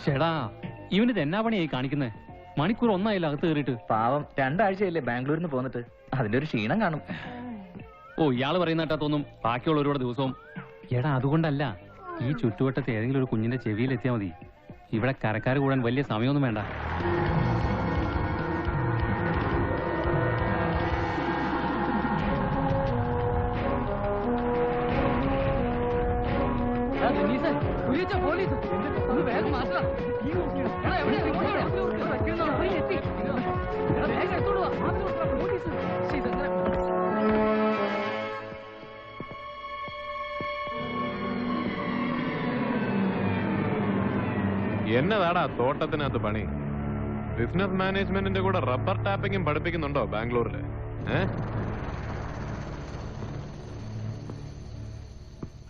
ചേടാ ഇവനിത് എന്നാ പണിയായി കാണിക്കുന്നേ? മണിക്കൂർ ഒന്നായില്ല അകത്ത് കയറിയിട്ട്. പാവം 2 ആഴ്ചയല്ലേ ബാംഗ്ലൂരിൽ നിന്ന് പോന്നിട്ട്, അതിന്റെ ഒരു ക്ഷീണം കാണും. ഓ ഇയാള് പറയുന്ന കേട്ടാ തോന്നും ബാക്കിയുള്ള ഒരുപാട് ദിവസവും. എടാ അതുകൊണ്ടല്ല, ഈ ചുറ്റുവട്ടത്ത് ഏതെങ്കിലും ഒരു കുഞ്ഞിന്റെ ചെവിയിൽ എത്തിയാൽ മതി. ഇവിടെ കരക്കാർ കൂടാൻ വലിയ സമയമൊന്നും വേണ്ട. എന്നതാടാ തോട്ടത്തിനകത്ത് പണി? ബിസിനസ് മാനേജ്മെന്റിന്റെ കൂടെ റബ്ബർ ടാപ്പിംഗും പഠിപ്പിക്കുന്നുണ്ടോ ബാംഗ്ലൂരില്?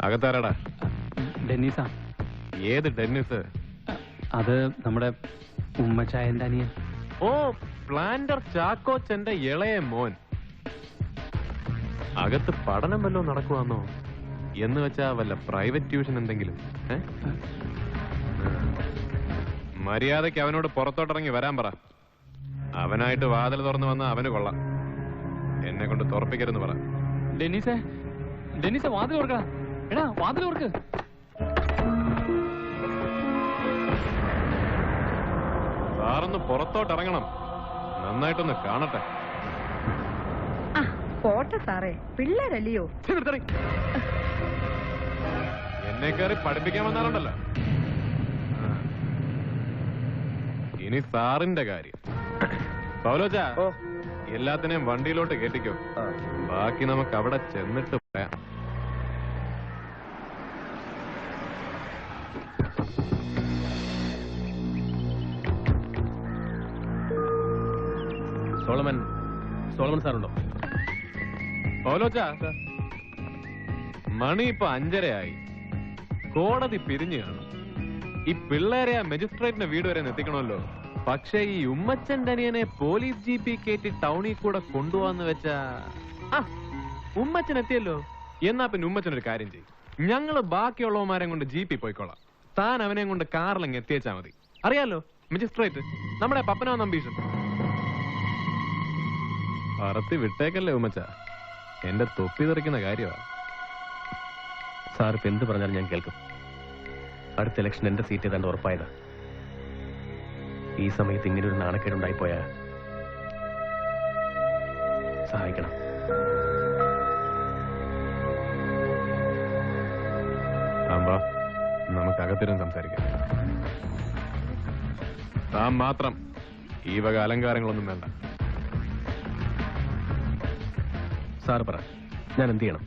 അകത്താരാടാ? ഡെന്നീസാ. ഏത് ഡെന്നിസ്? അത് നമ്മുടെ ഉമ്മച്ചായന്റെ അനിയൻ. ഓ, പ്ലാന്റർ ചാക്കോച്ചന്റെ ഇളയ മോൻ. അകത്ത് പഠനം വല്ലതും നടക്കുവാന്നോ? എന്ന് വെച്ചാ വല്ല പ്രൈവറ്റ് ട്യൂഷൻ എന്തെങ്കിലും? മര്യാദയ്ക്ക് അവനോട് പുറത്തോട്ടിറങ്ങി വരാൻ പറ. അവനായിട്ട് വാതിൽ തുറന്നു വന്ന അവന് കൊള്ളാം. എന്നെ കൊണ്ട് തുറപ്പിക്കരുന്ന് പറ. ഡെന്നീസേ, ഡെന്നീസേ വാതിൽ ഓർക്കടാ. എടാ വാതിൽ ഓർക്ക്. സാറൊന്ന് പുറത്തോട്ടിറങ്ങണം, നന്നായിട്ടൊന്ന് കാണട്ടെ. പോട്ടെ സാറേ, പിള്ളേരല്ലയോ. എന്നെ കയറി പഠിപ്പിക്കാൻ വന്നാലുണ്ടല്ലോ. ഇനി സാറിന്റെ കാര്യം. പൗലോച്ചാ, എല്ലാത്തിനെയും വണ്ടിയിലോട്ട് കേട്ടിക്കോ. ബാക്കി നമുക്ക് അവിടെ ചെന്നിട്ട് പറയാം. സോളമൻ സാറുണ്ടോ? പൗലോച്ചാ, മണി ഇപ്പൊ 5:30 കോടതി പിരിഞ്ഞു കാണും. ഈ പിള്ളേരെ ആ മജിസ്ട്രേറ്റിന്റെ വീട് വരെ എത്തിക്കണമല്ലോ. പക്ഷെ ഈ ഉമ്മച്ചന്റെ അനിയനെ പോലീസ് ജീപ്പിൽ കയറ്റി ടൗണിൽ കൂടെ കൊണ്ടുപോവാന്ന് വെച്ചാ ഉമ്മച്ചൻ എത്തിയല്ലോ. എന്നാ പിന്നെ ഉമ്മച്ചൻ ഒരു കാര്യം ചെയ്യും, ഞങ്ങള് ബാക്കിയുള്ളവന്മാരെ കൊണ്ട് ജീപ്പിൽ പോയിക്കോളാം. താൻ അവനെ കൊണ്ട് കാറിലങ്ങ് എത്തിയേച്ചാ മതി. അറിയാലോ മജിസ്ട്രേറ്റ്, നമ്മുടെ പപ്പനോ നമ്പീഷൻ. പറത്തി വിട്ടേക്കല്ലേ ഉമ്മച്ച, എന്റെ തൊപ്പി തെറിക്കുന്ന കാര്യമാ. സാർ ഇപ്പൊ എന്ത് പറഞ്ഞാലും ഞാൻ കേൾക്കും. അടുത്ത ഇലക്ഷൻ എന്റെ സീറ്റ് ഏതാണ്ട് ഉറപ്പായതാ. ഈ സമയത്ത് ഇങ്ങനെ ഒരു നാണക്കേടുണ്ടായിപ്പോയാ സഹായിക്കണം. നമുക്ക് അകത്തിരും സംസാരിക്കാം. താൻ മാത്രം ഈ വക അലങ്കാരങ്ങളൊന്നും വേണ്ട. സാർ പറ, ഞാൻ എന്ത് ചെയ്യണം?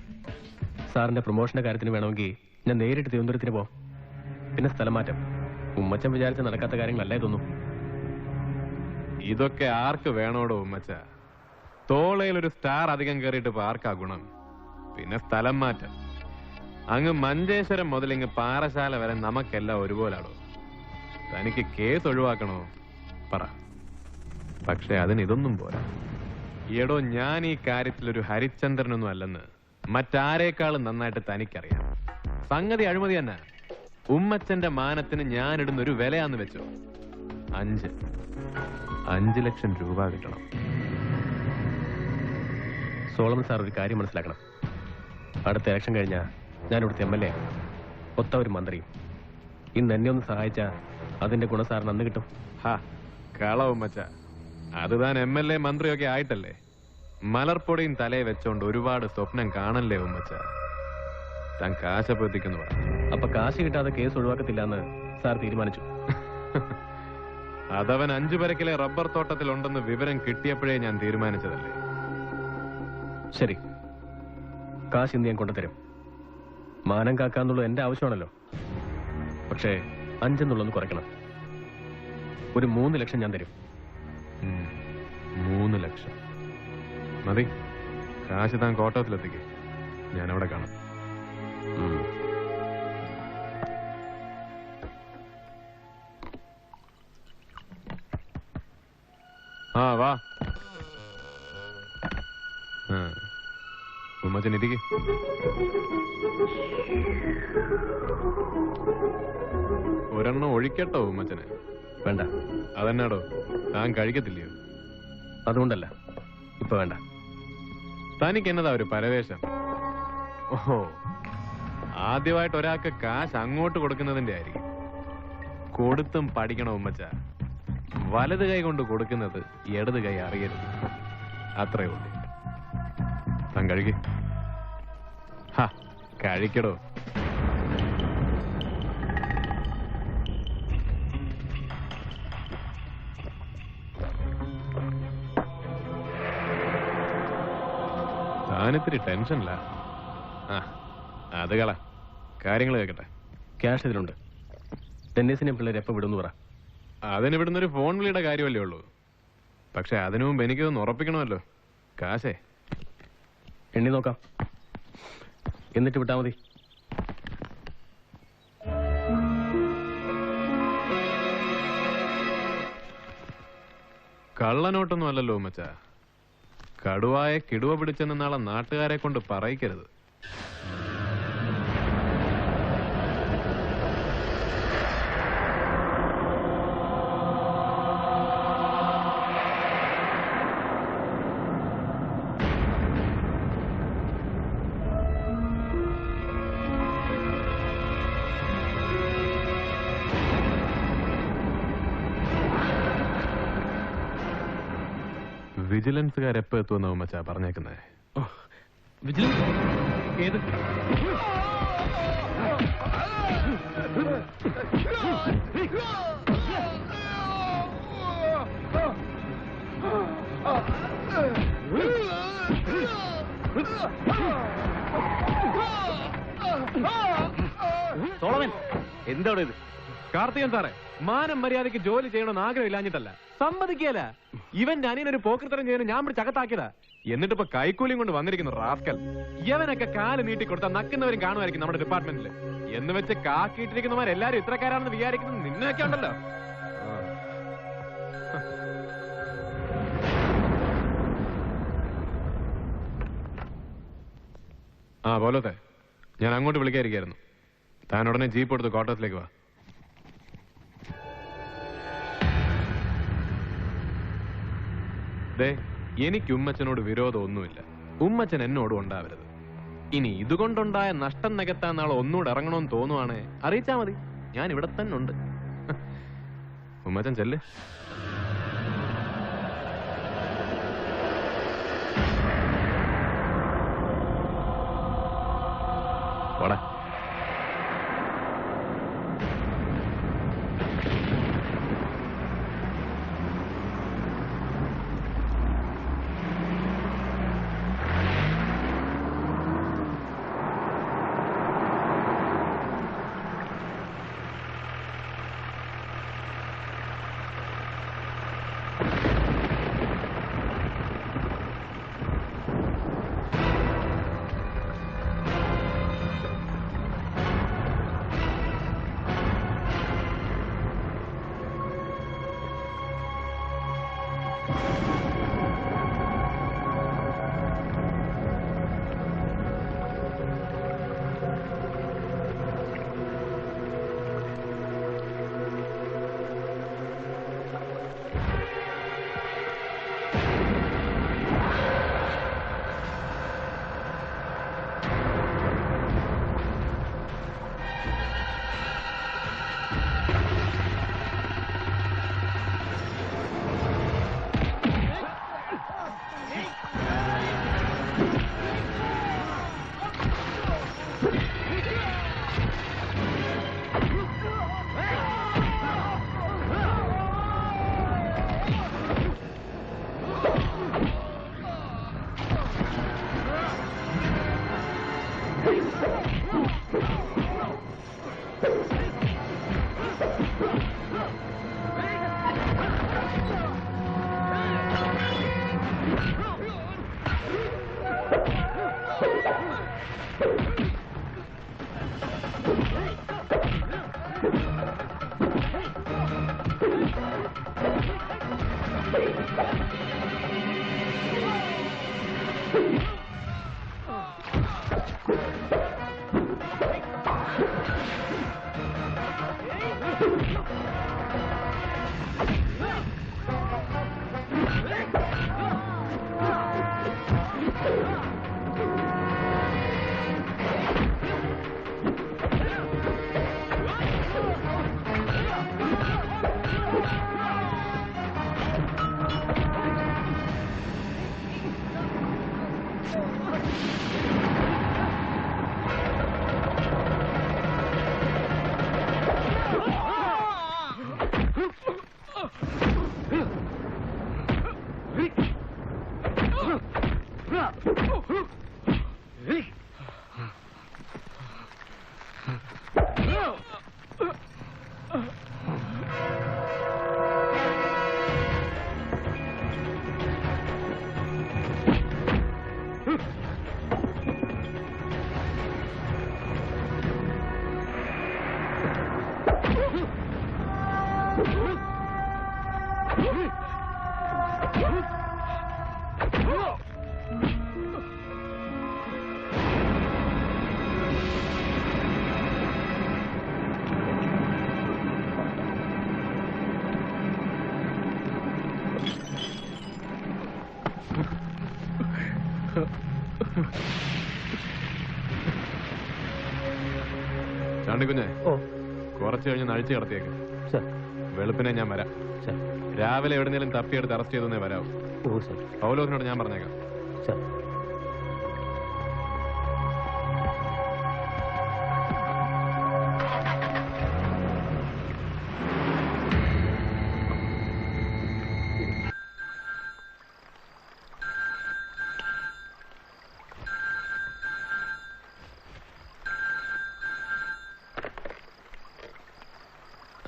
സാറിന്റെ പ്രൊമോഷന്റെ കാര്യത്തിന് വേണമെങ്കിൽ ഞാൻ നേരിട്ട് തിരുവനന്തപുരത്തിന് പോവാം. പിന്നെ സ്ഥലം മാറ്റം ഉമ്മച്ചൻ വിചാരിച്ച നടക്കാത്ത കാര്യങ്ങളല്ലേ തോന്നും. ഇതൊക്കെ ആർക്ക് വേണോടോ ഉമ്മച്ച? തോളയിൽ ഒരു സ്റ്റാർ അധികം കയറിയിട്ട് ഇപ്പൊ ആർക്കാ ഗുണം? പിന്നെ സ്ഥലം മാറ്റം അങ്ങ് മഞ്ചേശ്വരം മുതൽ ഇങ്ങ് പാറശാല വരെ നമുക്കെല്ലാം ഒരുപോലാണോ? തനിക്ക് കേസ് ഒഴിവാക്കണോ പറ. പക്ഷെ അതിന് ഇതൊന്നും പോരാ. എടോ, ഞാൻ ഈ കാര്യത്തിലൊരു ഹരിചന്ദ്രനൊന്നും അല്ലെന്ന് മറ്റാരേക്കാളും നന്നായിട്ട് തനിക്കറിയാം. സംഗതി അഴിമതി തന്നെ. ഉമ്മച്ചന്റെ മാനത്തിന് ഞാനിടുന്നൊരു വിലയാന്ന് വെച്ചോ, 5 ലക്ഷം രൂപ കിട്ടണം. സോളമൻ സാർ ഒരു കാര്യം മനസ്സിലാക്കണം. അടുത്ത ഇലക്ഷൻ കഴിഞ്ഞാൽ ഞാൻ ഇവിടുത്തെ MLA, ഒത്ത ഒരു മന്ത്രിയും. ഇന്ന് എന്നെ ഒന്ന് സഹായിച്ചാൽ അതിന്റെ ഗുണം സാറിന് അന്ന് കിട്ടും. കള ഉമ്മച്ച, അത് താൻ MLA മന്ത്രിയൊക്കെ ആയിട്ടല്ലേ. മലർപ്പൊടിയും തലയെ വെച്ചോണ്ട് ഒരുപാട് സ്വപ്നം കാണല്ലേ ഉമ്മച്ച. താൻ കാശപ്പെത്തിക്കുന്നു പറ. അപ്പൊ കാശ് കിട്ടാതെ കേസ് ഒഴിവാക്കത്തില്ല എന്ന് സാർ തീരുമാനിച്ചു? അതവൻ 5 പരക്കിലെ റബ്ബർ തോട്ടത്തിലുണ്ടെന്ന് വിവരം കിട്ടിയപ്പോഴേ ഞാൻ തീരുമാനിച്ചതല്ലേ. ശരി, കാശ് ഇന്ന് ഞാൻ കൊണ്ടുതരും. മാനം കാക്കാന്നുള്ളത് എന്റെ ആവശ്യമാണല്ലോ. പക്ഷേ 5 എന്നുള്ളൊന്ന് കുറയ്ക്കണം. ഒരു 3 ലക്ഷം ഞാൻ തരും. 3 ലക്ഷം മതി. കാശ് താൻ കോട്ടത്തിലെത്തിക്കേ, ഞാൻ അവിടെ കാണാം. വാ ഉമ്മച്ചൻ ഇരിക്ക്. ഒരെണ്ണം ഒഴിക്കട്ടോ ഉമ്മച്ചനെ? വേണ്ട. അതെന്നാടോ, താൻ കഴിക്കത്തില്ലയോ? അതുകൊണ്ടല്ല, ഇപ്പൊ വേണ്ട. തനിക്ക് എന്നതാ ഒരു പരവേശം? ഓഹോ, ആദ്യമായിട്ട് ഒരാൾക്ക് കാശ് അങ്ങോട്ട് കൊടുക്കുന്നതിന്റെ ആയിരിക്കും. കൊടുത്തും പഠിക്കണോ ഉമ്മച്ച. വലത് കൈ കൊണ്ട് കൊടുക്കുന്നത് ഇടത് കൈ അറിയരുത്, അത്രേ ഉള്ളൂ. താൻ കഴിക്ക്. കഴിക്കടോ. താനിത്തിരി ടെൻഷനില്ല. അത് കള, കാര്യങ്ങൾ കേൾക്കട്ടെ. ക്യാഷ് ഇതിലുണ്ട്. ടെന്നീസിനെയും പിള്ളേർ എപ്പോൾ വിടുന്നു പറ. അതിന് ഇവിടുന്ന് ഒരു ഫോൺ വിളിയുടെ കാര്യമല്ലേ ഉള്ളൂ. പക്ഷെ അതിനു മുമ്പ് എനിക്കൊന്ന് ഉറപ്പിക്കണമല്ലോ. കാശേ എണ്ണി നോക്കാം, എന്നിട്ട് വിട്ടാ മതി. കള്ളനോട്ടൊന്നും അല്ലല്ലോ ഉമ്മച്ച. കടുവായ കിടുവ പിടിച്ചെന്ന് നാളെ നാട്ടുകാരെ കൊണ്ട് പറയിക്കരുത്. വിജിലൻസുകാരെപ്പോ എത്തുമെന്നോ മച്ചാ പറഞ്ഞേക്കുന്നേ? ഏത് സോളമൻ, എന്താ ഇത്? കാർത്തികൻ സാറേ, മാനം മര്യാദയ്ക്ക് ജോലി ചെയ്യണമെന്ന് ആഗ്രഹമില്ലാഞ്ഞിട്ടല്ല, സമ്മതിക്കല. ഇവന്റെ അനിയനൊരു പോക്കൃത്തരം ചെയ്യുന്ന ഞാൻ പിടിച്ച് അകത്താക്കിയതാ. എന്നിട്ടിപ്പോ കൈക്കൂലിയും കൊണ്ട് വന്നിരിക്കുന്നു റാസ്കൽ. യവനൊക്കെ കാല് നീട്ടി കൊടുത്താൽ നക്കുന്നവരും കാണുമായിരിക്കും നമ്മുടെ ഡിപ്പാർട്ട്മെന്റിൽ. എന്ന് വെച്ച് കാക്കിയിട്ടിരിക്കുന്നവരെല്ലാരും ഇത്രക്കാരാണെന്ന് വിചാരിക്കുന്നത് നിന്നൊക്കെ ഉണ്ടല്ലോ. പോലത്തെ ഞാൻ അങ്ങോട്ട് വിളിക്കാതിരിക്കായിരുന്നു. താൻ ഉടനെ ജീപ്പ് എടുത്ത് കോട്ടത്തിലേക്ക് വാ. എനിക്ക് ഉമ്മച്ചനോട് വിരോധമൊന്നുമില്ല. ഉമ്മച്ചൻ എന്നോടും ഉണ്ടാവരുത്. ഇനി ഇതുകൊണ്ടുണ്ടായ നഷ്ടം നികത്താൻ നാളെ ഒന്നുകൂടെ ഇറങ്ങണമെന്ന് തോന്നുവാണേ അറിയിച്ചാ മതി. ഞാൻ ഇവിടെ തന്നെ ഉണ്ട്. ഉമ്മച്ചൻ ചെല്ല്. പോടാ. ചാണ്ടിക്കുഞ്ഞെ, ഓ കുറച്ച് കഴിഞ്ഞ് നഴിച്ചു കിടത്തിയേക്ക്. സർ. വെളുപ്പിനെ ഞാൻ വരാം. സർ. രാവിലെ എവിടെന്നെങ്കിലും തപ്പിയെടുത്ത് അറസ്റ്റ് ചെയ്തേ വരാവൂ. ഓ സർ. പൗലോസിനോട് ഞാൻ പറഞ്ഞേക്കാം. സർ.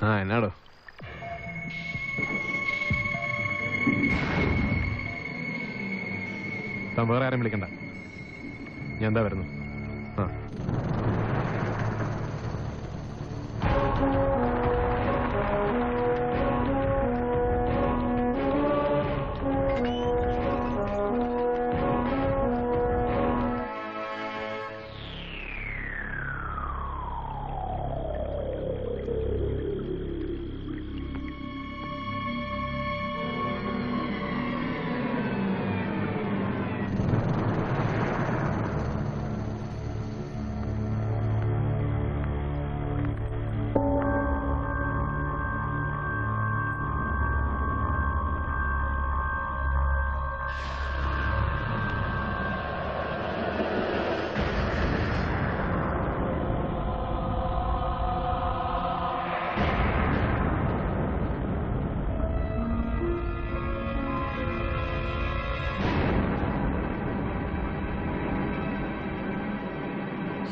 ആ എന്നാടോ? താൻ വേറെ ആരും വിളിക്കണ്ട, ഞാൻ എന്താ വരുന്നു. ആ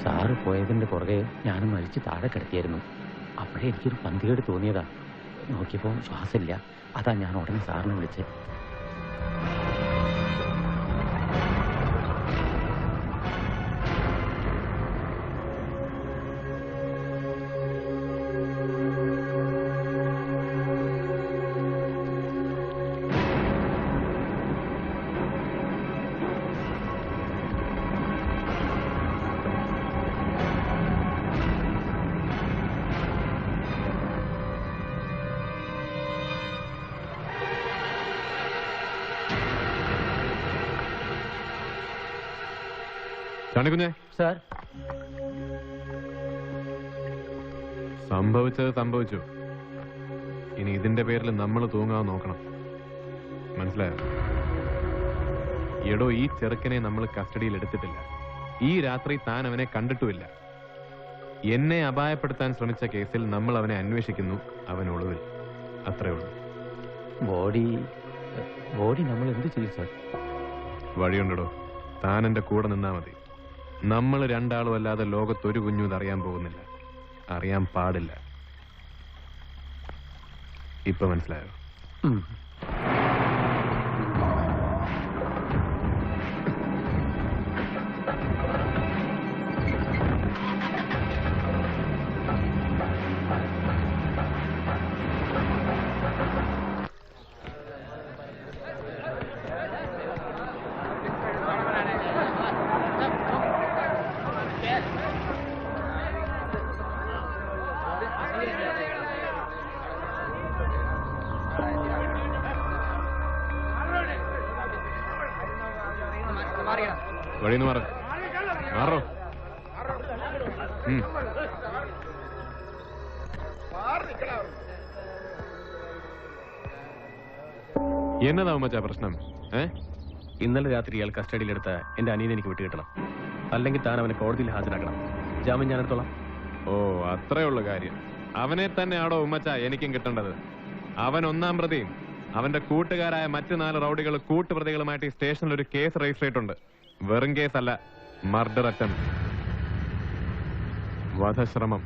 സാറ് പോയതിൻ്റെ പുറകെ ഞാനും മരിച്ച് താഴെ കിടത്തിയായിരുന്നു. അപ്പോഴേ എനിക്കൊരു പന്തികേട് തോന്നിയതാ. നോക്കിയപ്പോൾ ശ്വാസമില്ല. അതാ ഞാൻ ഉടനെ സാറിനെ വിളിച്ചത്. ചാണ്ടിക്കുഞ്ഞെ, സാർ. സംഭവിച്ചത് സംഭവിച്ചു. ഇനി ഇതിന്റെ പേരിൽ നമ്മൾ തൂങ്ങാൻ നോക്കണം. മനസ്സിലായോ? എടോ, ഈ ചെറുക്കനെ നമ്മൾ കസ്റ്റഡിയിൽ എടുത്തിട്ടില്ല. ഈ രാത്രി താൻ അവനെ കണ്ടിട്ടുമില്ല. എന്നെ അപായപ്പെടുത്താൻ ശ്രമിച്ച കേസിൽ നമ്മൾ അവനെ അന്വേഷിക്കുന്നു. അവൻ ഒളിവിൽ. അത്രേ ഉള്ളൂ. ബോഡി നമ്മൾ എന്ത് ചെയ്യും സാർ? വഴിയുണ്ടോ? താൻ എന്റെ കൂടെ നിന്നാ മതി. നമ്മൾ രണ്ടാളും അല്ലാതെ ലോകത്തൊരു കുഞ്ഞും ഇതറിയാൻ പോകുന്നില്ല, അറിയാൻ പാടില്ല. ഇപ്പൊ മനസ്സിലായോ? വഴിന്ന് മാറ മാറോ. എന്നതാ ഉമ്മച്ചാ പ്രശ്നം? ഇന്നലെ രാത്രി ഇയാൾ കസ്റ്റഡിയിലെടുത്ത എന്റെ അനിയനെ എനിക്ക് വിട്ടുകിട്ടണം. അല്ലെങ്കിൽ താൻ അവനെ കോടതിയിൽ ഹാജരാക്കണം. ജാമ്യം ഞാൻ എടുത്തോളാം. ഓ, അത്രേ ഉള്ളു കാര്യം. അവനെ തന്നെയാണോ ഉമ്മച്ചാ എനിക്കും കിട്ടേണ്ടത്? അവൻ 1-ാം പ്രതിയും അവന്റെ കൂട്ടുകാരായ മറ്റു 4 റൗഡികൾ കൂട്ടുപ്രതികളുമായിട്ട് ഈ സ്റ്റേഷനിൽ ഒരു കേസ് രജിസ്റ്റർ ചെയ്തിട്ടുണ്ട്. വെറും കേസല്ല, മർഡർ അറ്റംപ്റ്റ്, വധശ്രമം.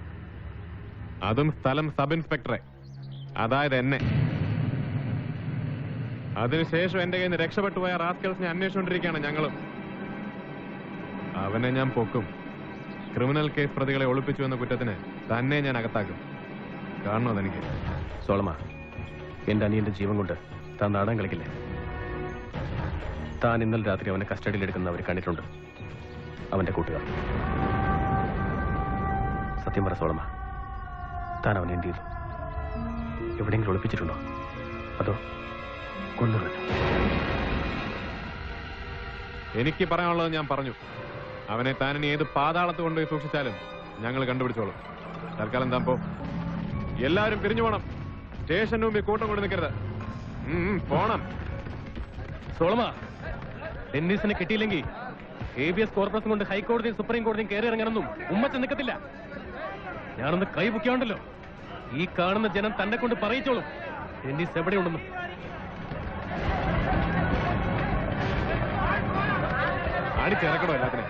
അതും സ്ഥലം സബ് ഇൻസ്പെക്ടറെ, അതായത് എന്നെ. അതിനുശേഷം എന്റെ കയ്യിൽ നിന്ന് രക്ഷപ്പെട്ടു പോയ റാസ്കൽസിനെ അന്വേഷിച്ചുകൊണ്ടിരിക്കുകയാണ് ഞങ്ങളും. അവനെ ഞാൻ പൊക്കും. ക്രിമിനൽ കേസ് പ്രതികളെ ഒളിപ്പിച്ചു എന്ന കുറ്റത്തിന് തന്നെ ഞാൻ അകത്താക്കും. കാണണോ അതെനിക്ക്? സോളമ, എന്റെ അനിയന്റെ ജീവൻ കൊണ്ട് താൻ നാടകം കളിക്കില്ലേ? താൻ ഇന്നലെ രാത്രി അവനെ കസ്റ്റഡിയിൽ എടുക്കുന്ന അവർ കണ്ടിട്ടുണ്ട്, അവന്റെ കൂട്ടുകാർ. സത്യം പറ സോളമ, താൻ അവനെ എന്ത് ചെയ്തു? എവിടെയെങ്കിലും ഒളിപ്പിച്ചിട്ടുണ്ടോ? അതോ കൊന്നുകളഞ്ഞു? എനിക്ക് പറയാനുള്ളത് ഞാൻ പറഞ്ഞു. അവനെ താനിനി ഏത് പാതാളത്ത് കൊണ്ടുപോയി സൂക്ഷിച്ചാലും ഞങ്ങൾ കണ്ടുപിടിച്ചോളും. തൽക്കാലം എന്താ പോ. എല്ലാവരും പിരിഞ്ഞു പോണം. സ്റ്റേഷന് മുമ്പിൽ കൂട്ടം കൊണ്ട് നിൽക്കരുത്. പോണം. സോളമ, ഡെന്നീസിനെ കിട്ടിയില്ലെങ്കിൽ ABS കോർപ്പറേഷൻ കൊണ്ട് ഹൈക്കോടതിയും സുപ്രീം കോടതിയും കയറി ഇറങ്ങണമെന്നും ഉമ്മച്ച നിൽക്കത്തില്ല. ഞാനൊന്ന് കൈ പൊക്കിയാണ്ടല്ലോ, ഈ കാണുന്ന ജനം തന്നെ കൊണ്ട് പറയിച്ചോളും ഡെന്നീസ് എവിടെയുണ്ടെന്ന്. അടിച്ചിറക്കണോ എല്ലാത്തിനെ?